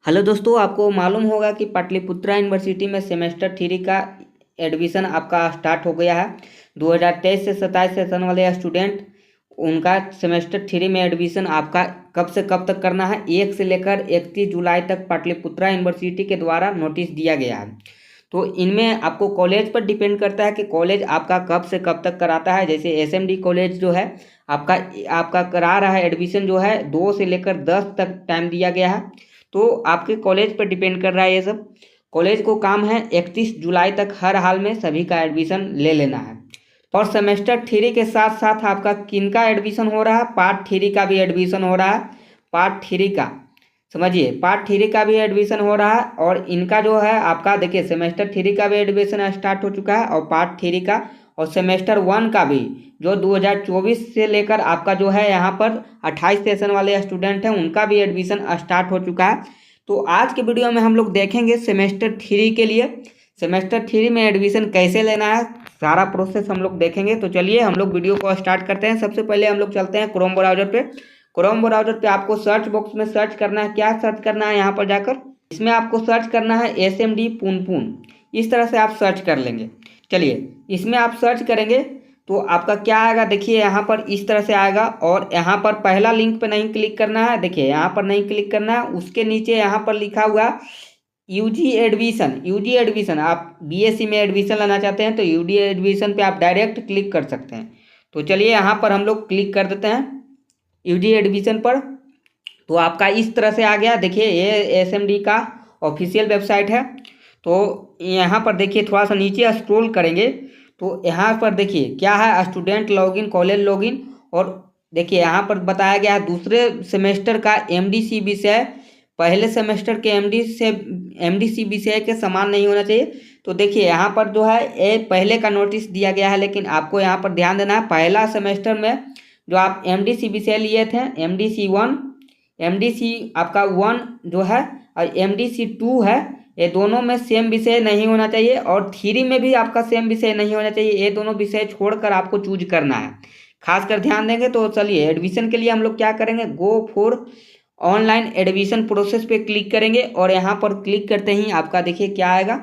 Hello दोस्तों, आपको मालूम होगा कि पाटलिपुत्रा यूनिवर्सिटी में सेमेस्टर थ्री का एडमिशन आपका स्टार्ट हो गया है। 2023 से 27 सेशन वाले स्टूडेंट उनका सेमेस्टर थ्री में एडमिशन आपका कब से कब तक करना है, 1 से लेकर 31 जुलाई तक पाटलिपुत्रा यूनिवर्सिटी के द्वारा नोटिस दिया गया है। तो इनमें आपको कॉलेज पर डिपेंड करता है कि कॉलेज आपका कब से कब तक कराता है। जैसे एसएमडी कॉलेज जो है आपका आपका करा रहा है एडमिशन जो है 2 से लेकर 10 तक टाइम दिया गया है। तो आपके कॉलेज पर डिपेंड कर रहा है ये सब। कॉलेज को काम है 31 जुलाई तक हर हाल में सभी का एडमिशन ले लेना है। और सेमेस्टर थ्री के साथ साथ आपका किनका एडमिशन हो रहा है, पार्ट थ्री का भी एडमिशन हो रहा है। पार्ट थ्री का समझिए, पार्ट थ्री का भी एडमिशन हो रहा है। और इनका जो है आपका देखिए सेमेस्टर थ्री का भी एडमिशन स्टार्ट हो चुका है और पार्ट थ्री का और सेमेस्टर वन का भी जो 2024 से लेकर आपका जो है यहाँ पर 28 सेशन वाले स्टूडेंट हैं उनका भी एडमिशन स्टार्ट हो चुका है। तो आज के वीडियो में हम लोग देखेंगे सेमेस्टर थ्री के लिए सेमेस्टर थ्री में एडमिशन कैसे लेना है, सारा प्रोसेस हम लोग देखेंगे। तो चलिए हम लोग वीडियो को स्टार्ट करते हैं। सबसे पहले हम लोग चलते हैं क्रोम ब्राउजर पे। क्रोम ब्राउजर पे आपको सर्च बॉक्स में सर्च करना है। क्या सर्च करना है, यहाँ पर जाकर इसमें आपको सर्च करना है SMD पुनपुन। इस तरह से आप सर्च कर लेंगे। चलिए इसमें आप सर्च करेंगे तो आपका क्या आएगा, देखिए यहाँ पर इस तरह से आएगा। और यहाँ पर पहला लिंक पे नहीं क्लिक करना है, देखिए यहाँ पर नहीं क्लिक करना है। उसके नीचे यहाँ पर लिखा हुआ यूजी एडमिशन, आप BSc में एडमिशन लेना चाहते हैं तो यूजी एडमिशन पे आप डायरेक्ट क्लिक कर सकते हैं। तो चलिए यहाँ पर हम लोग क्लिक कर देते हैं यूजी एडमिशन पर। तो आपका इस तरह से आ गया। देखिए ये SMD का ऑफिशियल वेबसाइट है। तो यहाँ पर देखिए थोड़ा सा नीचे स्क्रॉल करेंगे तो यहाँ पर देखिए क्या है, स्टूडेंट लॉगिन, कॉलेज लॉगिन। और देखिए यहाँ पर बताया गया है दूसरे सेमेस्टर का MDC विषय पहले सेमेस्टर के MDC विषय के समान नहीं होना चाहिए। तो देखिए यहाँ पर जो है ये पहले का नोटिस दिया गया है, लेकिन आपको यहाँ पर ध्यान देना है पहला सेमेस्टर में जो आप MDC विषय लिए थे, MDC वन, MDC आपका वन जो है और MDC टू है, ये दोनों में सेम विषय नहीं होना चाहिए। और थ्री में भी आपका सेम विषय नहीं होना चाहिए। ये दोनों विषय छोड़कर आपको चूज करना है, खासकर ध्यान देंगे। तो चलिए एडमिशन के लिए हम लोग क्या करेंगे, go for online admission process पे क्लिक करेंगे। और यहाँ पर क्लिक करते ही आपका देखिए क्या आएगा,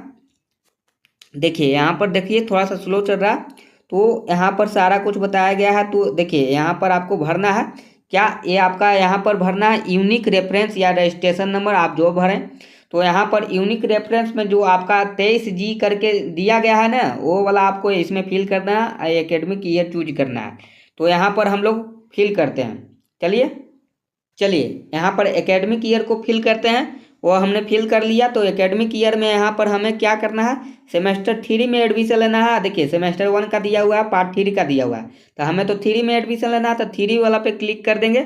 देखिए यहाँ पर देखिए थोड़ा सा स्लो चल रहा है। तो यहाँ पर सारा कुछ बताया गया है। तो देखिए यहाँ पर आपको भरना है क्या, ये आपका यहाँ पर भरना है यूनिक रेफरेंस या रजिस्ट्रेशन नंबर, आप जो भरें। तो यहाँ पर यूनिक रेफरेंस में जो आपका 23G करके दिया गया है ना, वो वाला आपको इसमें फिल करना है, एकेडमिक ईयर चूज करना है। तो यहाँ पर हम लोग फिल करते हैं। चलिए यहाँ पर एकेडमिक ईयर को फिल करते हैं। वो हमने फिल कर लिया। तो एकेडमिक ईयर में यहाँ पर हमें क्या करना है, सेमेस्टर थ्री में एडमिशन लेना है। देखिए सेमेस्टर वन का दिया हुआ है, पार्ट थ्री का दिया हुआ है, तो हमें तो थ्री में एडमिशन लेना है। तो थ्री वाला पे क्लिक कर देंगे।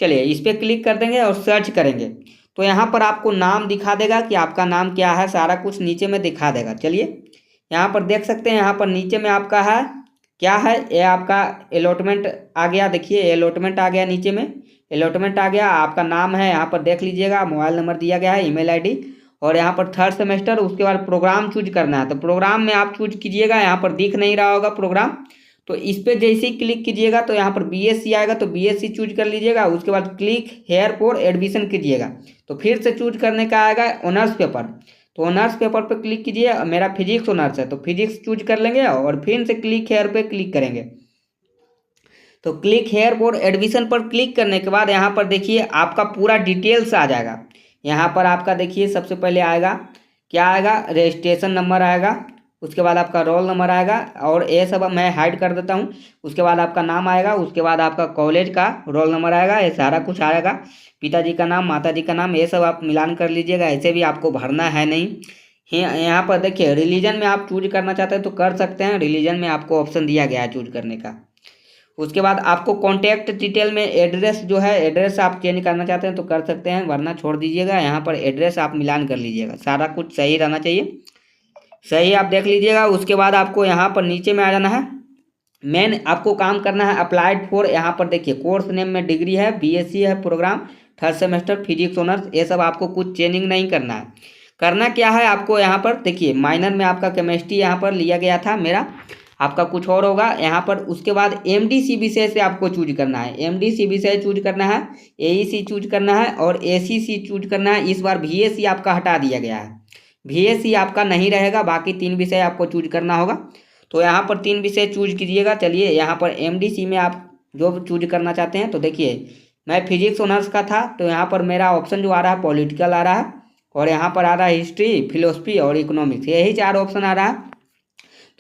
चलिए इस पर क्लिक कर देंगे और सर्च करेंगे। तो यहाँ पर आपको नाम दिखा देगा कि आपका नाम क्या है, सारा कुछ नीचे में दिखा देगा। चलिए यहाँ पर देख सकते हैं, यहाँ पर नीचे में आपका है क्या है, ये आपका अलॉटमेंट आ गया। देखिए अलॉटमेंट आ गया, नीचे में अलॉटमेंट आ गया। आपका नाम है यहाँ पर देख लीजिएगा, मोबाइल नंबर दिया गया है, ईमेल ID। और यहाँ पर थर्ड सेमेस्टर, उसके बाद प्रोग्राम चूज करना है। तो प्रोग्राम में आप चूज कीजिएगा, यहाँ पर दिख नहीं रहा होगा प्रोग्राम। तो इस पर जैसे ही क्लिक कीजिएगा तो यहाँ पर BSc आएगा, तो BSc चूज कर लीजिएगा। उसके बाद क्लिक हेयर फॉर एडमिशन कीजिएगा। तो फिर से चूज करने का आएगा ऑनर्स पेपर। तो ऑनर्स पेपर पर क्लिक कीजिए। मेरा फिजिक्स ऑनर्स है तो फिजिक्स चूज कर लेंगे और फिर से क्लिक हेयर पे क्लिक करेंगे। तो क्लिक हेयर फॉर एडमिशन पर क्लिक करने के बाद यहाँ पर देखिए आपका पूरा डिटेल्स आ जाएगा। यहाँ पर आपका देखिए सबसे पहले आएगा क्या आएगा, रजिस्ट्रेशन नंबर आएगा। उसके बाद आपका रोल नंबर आएगा और ये सब मैं हाइड कर देता हूँ। उसके बाद आपका नाम आएगा, उसके बाद आपका कॉलेज का रोल नंबर आएगा, ये सारा कुछ आएगा। पिताजी का नाम, माताजी का नाम, ये सब आप मिलान कर लीजिएगा। ऐसे भी आपको भरना है नहीं। यहाँ पर देखिए रिलीजन में आप चूज करना चाहते हैं तो कर सकते हैं, रिलीजन में आपको ऑप्शन दिया गया है चूज करने का। उसके बाद आपको कॉन्टैक्ट डिटेल में एड्रेस जो है, एड्रेस आप चेंज करना चाहते हैं तो कर सकते हैं, वरना छोड़ दीजिएगा। यहाँ पर एड्रेस आप मिलान कर लीजिएगा, सारा कुछ सही रहना चाहिए। सही आप देख लीजिएगा। उसके बाद आपको यहाँ पर नीचे में आ जाना है। मेन आपको काम करना है अप्लाइड फॉर, यहाँ पर देखिए कोर्स नेम में डिग्री है, BSc है programme, third semester physics honours, ये सब आपको कुछ चेंजिंग नहीं करना है। करना क्या है आपको, यहाँ पर देखिए माइनर में आपका केमिस्ट्री यहाँ पर लिया गया था मेरा, आपका कुछ और होगा यहाँ पर। उसके बाद MDC विषय से आपको चूज करना है, MDC विषय चूज करना है, AEC चूज करना है और ACC चूज करना है। इस बार VAC आपका हटा दिया गया है, VAC आपका नहीं रहेगा, बाकी 3 विषय आपको चूज करना होगा। तो यहाँ पर 3 विषय चूज कीजिएगा। चलिए यहाँ पर MDC में आप जो चूज करना चाहते हैं, तो देखिए मैं फिजिक्स ऑनर्स का था, तो यहाँ पर मेरा ऑप्शन जो आ रहा है पॉलिटिकल आ रहा है, और यहाँ पर आ रहा है हिस्ट्री, फिलोसफी और इकोनॉमिक्स, यही 4 ऑप्शन आ रहा है।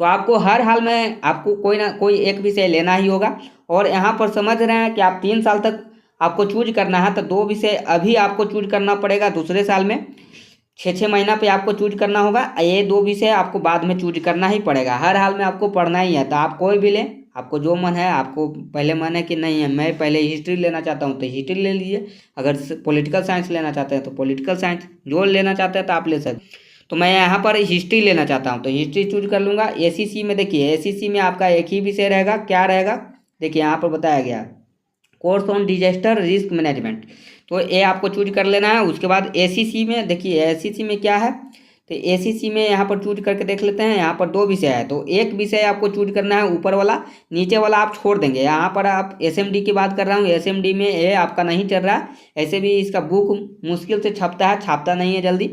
तो आपको हर हाल में आपको कोई ना कोई एक विषय लेना ही होगा। और यहाँ पर समझ रहे हैं कि आप 3 साल तक आपको चूज करना है, तो 2 विषय अभी आपको चूज करना पड़ेगा दूसरे साल में, 6 महीना पे आपको चूज करना होगा। ये 2 विषय आपको बाद में चूज करना ही पड़ेगा, हर हाल में आपको पढ़ना ही है। तो आप कोई भी लें, आपको जो मन है, आपको पहले मन है कि नहीं है मैं पहले हिस्ट्री लेना चाहता हूँ तो हिस्ट्री ले लीजिए, अगर पॉलिटिकल साइंस लेना चाहते हैं तो पॉलिटिकल साइंस, जो लेना चाहते हैं तो आप ले सकते। तो मैं यहाँ पर हिस्ट्री लेना चाहता हूँ तो हिस्ट्री चूज कर लूँगा। ACC में देखिए, ACC में आपका एक ही विषय रहेगा, क्या रहेगा देखिए यहाँ पर बताया गया, course on disaster risk management, तो ये आपको चूज कर लेना है। उसके बाद ACC में देखिए, ACC में क्या है, तो ACC में यहाँ पर चूज करके देख लेते हैं। यहाँ पर 2 विषय है, तो एक विषय आपको चूज करना है ऊपर वाला, नीचे वाला आप छोड़ देंगे। यहाँ पर आप SMD की बात कर रहा हूँ, SMD में ये आपका नहीं चल रहा है, ऐसे भी इसका बुक मुश्किल से छपता है, छापता नहीं है जल्दी,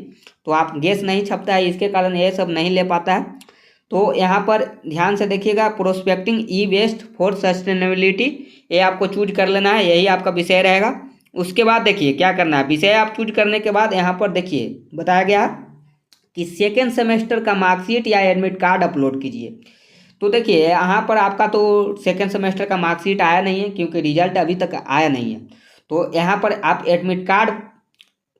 तो आप गैस नहीं छपता है, इसके कारण ये सब नहीं ले पाता है। तो यहाँ पर ध्यान से देखिएगा, prospecting e waste for sustainability, ये आपको चूज कर लेना है, यही आपका विषय रहेगा। उसके बाद देखिए क्या करना है, विषय आप चूज करने के बाद यहाँ पर देखिए बताया गया कि सेकेंड सेमेस्टर का मार्कशीट या एडमिट कार्ड अपलोड कीजिए। तो देखिए यहाँ पर आपका तो सेकेंड सेमेस्टर का मार्कशीट आया नहीं है, क्योंकि रिजल्ट अभी तक आया नहीं है। तो यहाँ पर आप एडमिट कार्ड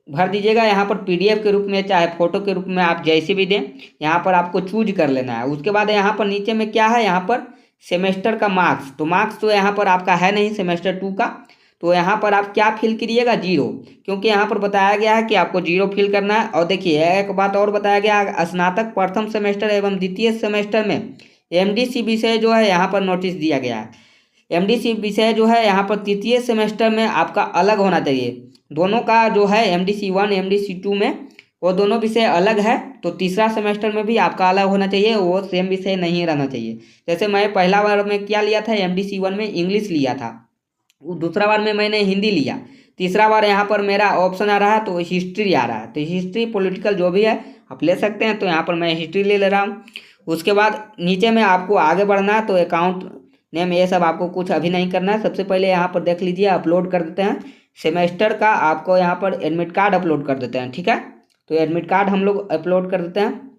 भर दीजिएगा, यहाँ पर PDF के रूप में चाहे फोटो के रूप में, आप जैसे भी दें, यहाँ पर आपको चूज कर लेना है। उसके बाद यहाँ पर नीचे में क्या है, यहाँ पर सेमेस्टर का मार्क्स, तो मार्क्स तो यहाँ पर आपका है नहीं सेमेस्टर 2 का, तो यहाँ पर आप क्या फिल करिएगा, 0, क्योंकि यहाँ पर बताया गया है कि आपको 0 फिल करना है। और देखिए एक बात और बताया गया है, स्नातक प्रथम सेमेस्टर एवं द्वितीय सेमेस्टर में MDC विषय जो है यहाँ पर नोटिस दिया गया है, MDC विषय जो है यहाँ पर तृतीय सेमेस्टर में आपका अलग होना चाहिए। दोनों का जो है MDC 1 MDC 2 में वो दोनों विषय अलग है, तो तीसरा सेमेस्टर में भी आपका अलग होना चाहिए, वो सेम विषय नहीं रहना चाहिए। जैसे मैं पहला बार में क्या लिया था, MDC 1 में इंग्लिश लिया था, दूसरा बार में मैंने हिंदी लिया, तीसरा बार यहाँ पर मेरा ऑप्शन आ रहा है तो हिस्ट्री आ रहा है, तो हिस्ट्री पॉलिटिकल जो भी है आप ले सकते हैं। तो यहाँ पर मैं हिस्ट्री ले रहा हूँ। उसके बाद नीचे में आपको आगे बढ़ना है, तो अकाउंट नेम ये सब आपको कुछ अभी नहीं करना है। सबसे पहले यहाँ पर देख लीजिए, अपलोड कर देते हैं सेमेस्टर का, आपको यहाँ पर एडमिट कार्ड अपलोड कर देते हैं, ठीक है। तो एडमिट कार्ड हम लोग अपलोड कर देते हैं।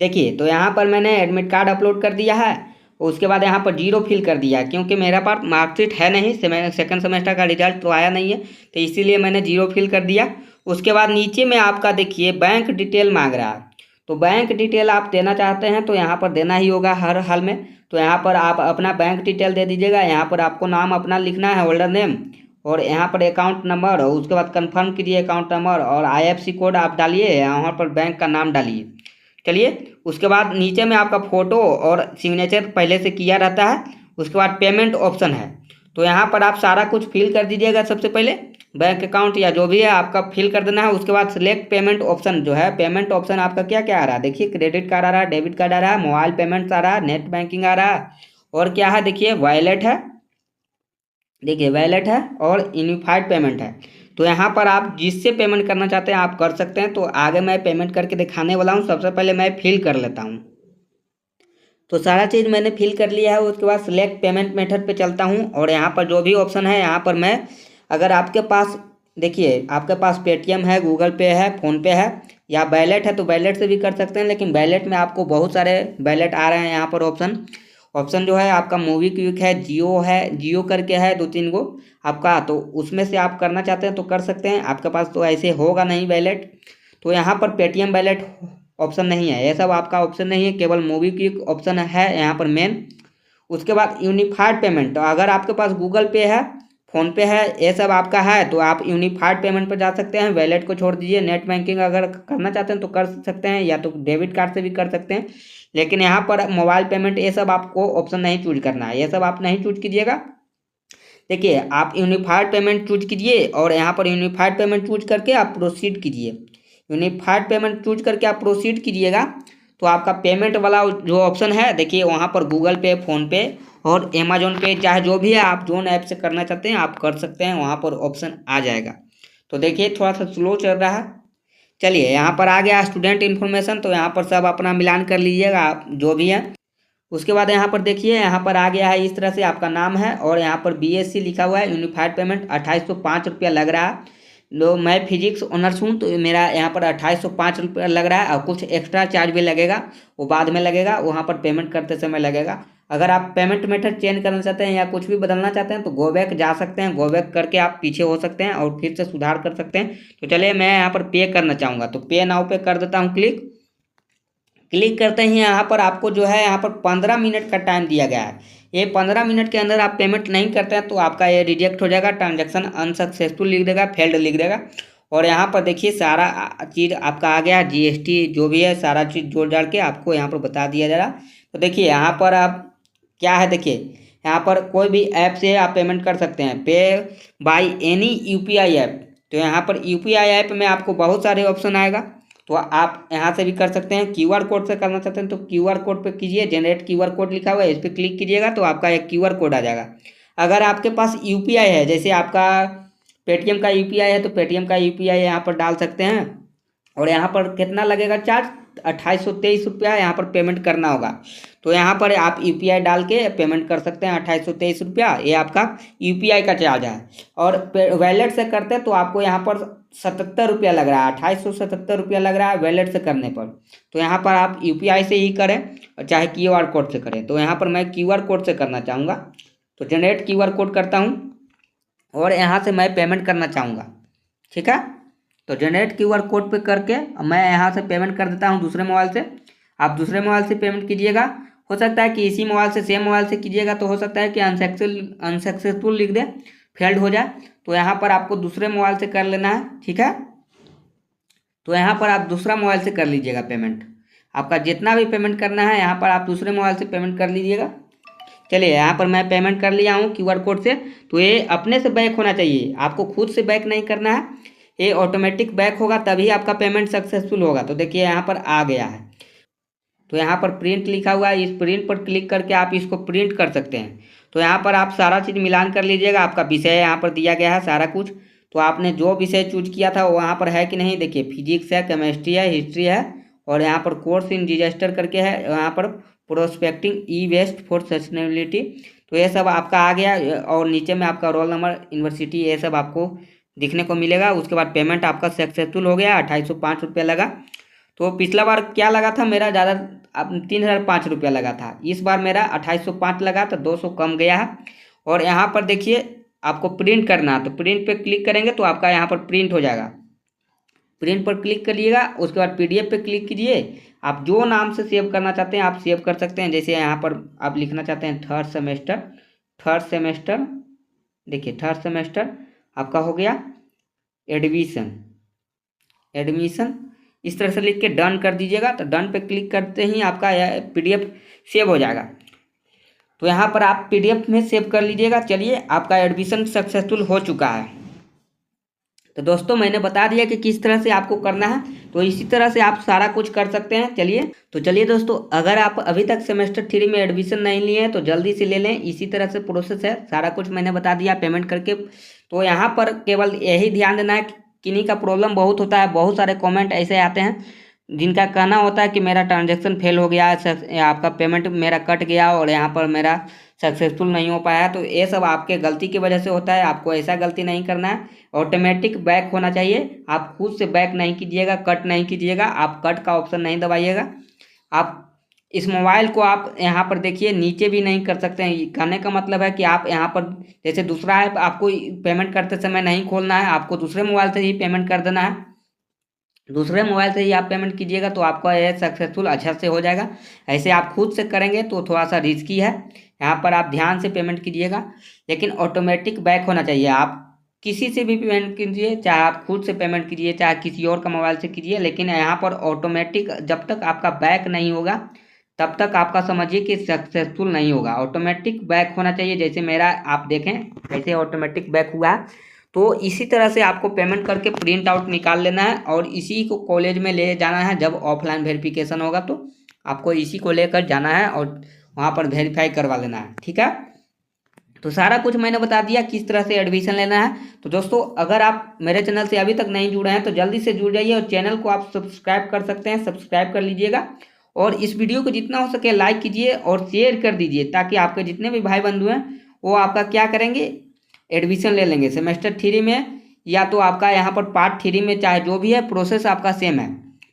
देखिए तो यहाँ पर मैंने एडमिट कार्ड अपलोड कर दिया है। उसके बाद यहाँ पर 0 फिल कर दिया, क्योंकि मेरा पास मार्कशीट है नहीं, सेकंड सेमेस्टर का रिजल्ट तो आया नहीं है, तो इसीलिए मैंने 0 फिल कर दिया। उसके बाद नीचे में आपका देखिए बैंक डिटेल मांग रहा है, तो बैंक डिटेल आप देना चाहते हैं तो यहाँ पर देना ही होगा हर हाल में। तो यहाँ पर आप अपना बैंक डिटेल दे दीजिएगा। यहाँ पर आपको नाम अपना लिखना है, होल्डर नेम, और यहाँ पर अकाउंट नंबर, और उसके बाद कंफर्म कीजिए अकाउंट नंबर, और IFSC कोड आप डालिए, यहाँ पर बैंक का नाम डालिए। चलिए उसके बाद नीचे में आपका फ़ोटो और सिग्नेचर पहले से किया रहता है। उसके बाद पेमेंट ऑप्शन है, तो यहाँ पर आप सारा कुछ फिल कर दीजिएगा। सबसे पहले बैंक अकाउंट या जो भी है आपका फिल कर देना है। उसके बाद सिलेक्ट पेमेंट ऑप्शन जो है, पेमेंट ऑप्शन आपका क्या क्या आ रहा है, देखिए क्रेडिट कार्ड आ रहा है, डेबिट कार्ड आ रहा है, मोबाइल पेमेंट्स आ रहा है, नेट बैंकिंग आ रहा है, और क्या है देखिए वॉलेट है, देखिए वॉलेट है, और यूनिफाइड पेमेंट है। तो यहाँ पर आप जिससे पेमेंट करना चाहते हैं आप कर सकते हैं। तो आगे मैं पेमेंट करके दिखाने वाला हूँ, सबसे पहले मैं फिल कर लेता हूँ। तो सारा चीज़ मैंने फिल कर लिया है। उसके बाद सिलेक्ट पेमेंट मेथड पे चलता हूँ, और यहाँ पर जो भी ऑप्शन है यहाँ पर मैं, अगर आपके पास देखिए आपके पास पेटीएम है, गूगल पे है, फ़ोनपे है, या वॉलेट है तो वॉलेट से भी कर सकते हैं। लेकिन वॉलेट में आपको बहुत सारे वॉलेट आ रहे हैं। यहाँ पर ऑप्शन जो है आपका मूवी क्विक है, जियो है, जियो करके है 2-3 गो आपका, तो उसमें से आप करना चाहते हैं तो कर सकते हैं। आपके पास तो ऐसे होगा नहीं वॉलेट, तो यहाँ पर पेटीएम वॉलेट ऑप्शन नहीं है, ये सब आपका ऑप्शन नहीं है, केवल मूवी क्विक ऑप्शन है यहाँ पर मेन। उसके बाद यूनिफाइड पेमेंट, तो अगर आपके पास गूगल पे है, फ़ोनपे है, ये सब आपका है तो आप यूनिफाइड पेमेंट पर जा सकते हैं। वॉलेट को छोड़ दीजिए। नेट बैंकिंग अगर करना चाहते हैं तो कर सकते हैं, या तो डेबिट कार्ड से भी कर सकते हैं। लेकिन यहाँ पर मोबाइल पेमेंट ये सब आपको ऑप्शन नहीं चूज करना है, ये सब आप नहीं चूज कीजिएगा। देखिए आप यूनिफाइड पेमेंट चूज कीजिए, और यहाँ पर यूनिफाइड पेमेंट चूज करके आप प्रोसीड कीजिए। यूनिफाइड पेमेंट चूज करके आप प्रोसीड कीजिएगा तो आपका पेमेंट वाला जो ऑप्शन है देखिए वहाँ पर गूगल पे, फ़ोनपे और अमेजोन पे चाहे जो भी है आप जोन ऐप से करना चाहते हैं आप कर सकते हैं, वहाँ पर ऑप्शन आ जाएगा। तो देखिए थोड़ा सा स्लो चल रहा है। चलिए यहाँ पर आ गया स्टूडेंट इन्फॉर्मेशन, तो यहाँ पर सब अपना मिलान कर लीजिएगा आप जो भी है। उसके बाद यहाँ पर देखिए यहाँ पर आ गया है इस तरह से आपका नाम है और यहाँ पर बीएससी लिखा हुआ है। यूनिफाइड पेमेंट 2805 रुपया लग रहा है। लो मैं फिजिक्स ऑनर्स हूँ तो मेरा यहाँ पर 2805 रुपया लग रहा है और कुछ एक्स्ट्रा चार्ज भी लगेगा, वो बाद में लगेगा, वहाँ पर पेमेंट करते समय लगेगा। अगर आप पेमेंट मेथड चेंज करना चाहते हैं या कुछ भी बदलना चाहते हैं तो गो बैक जा सकते हैं, गो बैक करके आप पीछे हो सकते हैं और फिर से सुधार कर सकते हैं। तो चलिए मैं यहाँ पर पे करना चाहूँगा तो पे नाउ पे कर देता हूँ क्लिक। क्लिक करते ही यहाँ पर आपको जो है यहाँ पर 15 मिनट का टाइम दिया गया है। ये 15 मिनट के अंदर आप पेमेंट नहीं करते हैं तो आपका ये रिजेक्ट हो जाएगा, ट्रांजैक्शन अनसक्सेसफुल लिख देगा, फेल्ड लिख देगा। और यहाँ पर देखिए सारा चीज़ आपका आ गया, जीएसटी जो भी है सारा चीज़ जोड़ जाड़ के आपको यहाँ पर बता दिया जा रहा। तो देखिए यहाँ पर आप क्या है, देखिए यहाँ पर कोई भी ऐप से आप पेमेंट कर सकते हैं, पे बाय एनी यूपीआई ऐप। तो यहाँ पर यूपीआई ऐप में आपको बहुत सारे ऑप्शन आएगा, तो आप यहाँ से भी कर सकते हैं। क्यूआर कोड से करना चाहते हैं तो क्यूआर कोड पे कीजिए, जनरेट क्यूआर कोड लिखा हुआ है, इस पर क्लिक कीजिएगा तो आपका एक क्यूआर कोड आ जाएगा। अगर आपके पास यूपीआई है, जैसे आपका पेटीएम का यूपीआई है तो पेटीएम का यूपीआई यहाँ पर डाल सकते हैं। और यहाँ पर कितना लगेगा चार्ज, 2823 रुपया यहाँ पर पेमेंट करना होगा। तो यहाँ पर आप यूपीआई डाल के पेमेंट कर सकते हैं 2823 रुपया, ये आपका यूपीआई का चार्ज है। और वैलेट से करते हैं तो आपको यहाँ पर 77 रुपया लग रहा है, 2877 रुपया लग रहा है वैलेट से करने पर। तो यहाँ पर आप यूपीआई से ही करें और चाहे क्यूआर कोड से करें। तो यहाँ पर मैं क्यूआर कोड से करना चाहूँगा तो जनरेट क्यूआर कोड करता हूँ और यहाँ से मैं पेमेंट करना चाहूँगा, ठीक है। तो जनरेट क्यूआर कोड पे करके मैं यहाँ से पेमेंट कर देता हूँ दूसरे मोबाइल से। आप दूसरे मोबाइल से पेमेंट कीजिएगा, हो सकता है कि इसी मोबाइल से सेम मोबाइल से कीजिएगा तो हो सकता है कि अनसक्सेसफुल लिख दे, फेल्ड हो जाए। तो यहाँ पर आपको दूसरे मोबाइल से कर लेना है, ठीक है। तो यहाँ पर आप दूसरा मोबाइल से कर लीजिएगा पेमेंट, आपका जितना भी पेमेंट करना है यहाँ पर आप दूसरे मोबाइल से पेमेंट कर लीजिएगा। चलिए यहाँ पर मैं पेमेंट कर लिया हूँ क्यूआर कोड से। तो ये अपने से बैक होना चाहिए, आपको खुद से बैक नहीं करना है, ये ऑटोमेटिक बैक होगा तभी आपका पेमेंट सक्सेसफुल होगा। तो देखिए यहाँ पर आ गया है, तो यहाँ पर प्रिंट लिखा हुआ है, इस प्रिंट पर क्लिक करके आप इसको प्रिंट कर सकते हैं। तो यहाँ पर आप सारा चीज़ मिलान कर लीजिएगा, आपका विषय यहाँ पर दिया गया है सारा कुछ। तो आपने जो विषय चूज किया था वो वहाँ पर है कि नहीं, देखिए फिजिक्स है, केमिस्ट्री है, हिस्ट्री है और यहाँ पर कोर्स इन डिजास्टर करके है, यहाँ पर prospecting e waste for sustainability. तो ये सब आपका आ गया और नीचे में आपका रोल नंबर, यूनिवर्सिटी, ये सब आपको दिखने को मिलेगा। उसके बाद पेमेंट आपका सक्सेसफुल हो गया, 2805 रुपया लगा। तो पिछला बार क्या लगा था मेरा, ज़्यादा अब 3005 रुपया लगा था, इस बार मेरा 2805 लगा तो 200 कम गया है। और यहाँ पर देखिए आपको प्रिंट करना है तो प्रिंट पे क्लिक करेंगे तो आपका यहाँ पर प्रिंट हो जाएगा। प्रिंट पर क्लिक करिएगा, उसके बाद पीडीएफ पे क्लिक कीजिए। आप जो नाम से सेव करना चाहते हैं आप सेव कर सकते हैं, जैसे यहाँ पर आप लिखना चाहते हैं थर्ड सेमेस्टर, देखिए थर्ड सेमेस्टर आपका हो गया, एडमिशन इस तरह से लिख के डन कर दीजिएगा। तो डन पे क्लिक करते ही आपका पीडीएफ सेव हो जाएगा। तो यहाँ पर आप पीडीएफ में सेव कर लीजिएगा। चलिए आपका एडमिशन सक्सेसफुल हो चुका है। तो दोस्तों मैंने बता दिया कि किस तरह से आपको करना है, तो इसी तरह से आप सारा कुछ कर सकते हैं। चलिए दोस्तों, अगर आप अभी तक सेमेस्टर 3 में एडमिशन नहीं लिए हैं तो जल्दी से ले लें, इसी तरह से प्रोसेस है, सारा कुछ मैंने बता दिया पेमेंट करके। तो यहाँ पर केवल यही ध्यान देना है, किन्हीं का प्रॉब्लम बहुत होता है, बहुत सारे कमेंट ऐसे आते हैं जिनका कहना होता है कि मेरा ट्रांजैक्शन फेल हो गया, आपका पेमेंट मेरा कट गया और यहाँ पर मेरा सक्सेसफुल नहीं हो पाया। तो ये सब आपके गलती की वजह से होता है, आपको ऐसा गलती नहीं करना है, ऑटोमेटिक बैक होना चाहिए। आप खुद से बैक नहीं कीजिएगा, कट नहीं कीजिएगा, आप कट का ऑप्शन नहीं दबाइएगा। आप इस मोबाइल को आप यहाँ पर देखिए नीचे भी नहीं कर सकते हैं। कहने का मतलब है कि आप यहाँ पर जैसे दूसरा ऐप आपको पेमेंट करते समय नहीं खोलना है, आपको दूसरे मोबाइल से ही पेमेंट कर देना है। दूसरे मोबाइल से ही आप पेमेंट कीजिएगा तो आपका यह सक्सेसफुल अच्छा से हो जाएगा। ऐसे आप खुद से करेंगे तो थोड़ा सा रिस्की है, यहाँ पर आप ध्यान से पेमेंट कीजिएगा, लेकिन ऑटोमेटिक बैक होना चाहिए। आप किसी से भी पेमेंट कीजिए, चाहे आप खुद से पेमेंट कीजिए चाहे किसी और का मोबाइल से कीजिए, लेकिन यहाँ पर ऑटोमेटिक जब तक आपका बैक नहीं होगा तब तक आपका समझिए कि सक्सेसफुल नहीं होगा। ऑटोमेटिक बैक होना चाहिए, जैसे मेरा आप देखें कैसे ऑटोमेटिक बैक हुआ है। तो इसी तरह से आपको पेमेंट करके प्रिंट आउट निकाल लेना है और इसी को कॉलेज में ले जाना है। जब ऑफलाइन वेरिफिकेशन होगा तो आपको इसी को लेकर जाना है और वहाँ पर वेरीफाई करवा लेना है, ठीक है। तो सारा कुछ मैंने बता दिया किस तरह से एडमिशन लेना है। तो दोस्तों अगर आप मेरे चैनल से अभी तक नहीं जुड़े हैं तो जल्दी से जुड़ जाइए और चैनल को आप सब्सक्राइब कर सकते हैं, सब्सक्राइब कर लीजिएगा और इस वीडियो को जितना हो सके लाइक कीजिए और शेयर कर दीजिए ताकि आपके जितने भी भाई बंधु हैं वो आपका क्या करेंगे, एडमिशन ले लेंगे सेमेस्टर 3 में। या तो आपका यहाँ पर पार्ट 3 में चाहे जो भी है प्रोसेस आपका सेम है,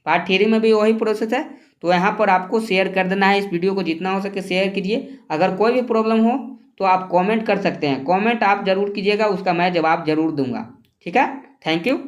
पार्ट 3 में भी वही प्रोसेस है। तो यहाँ पर आपको शेयर कर देना है, इस वीडियो को जितना हो सके शेयर कीजिए। अगर कोई भी प्रॉब्लम हो तो आप कमेंट कर सकते हैं, कमेंट आप जरूर कीजिएगा, उसका मैं जवाब जरूर दूंगा, ठीक है। Thank you.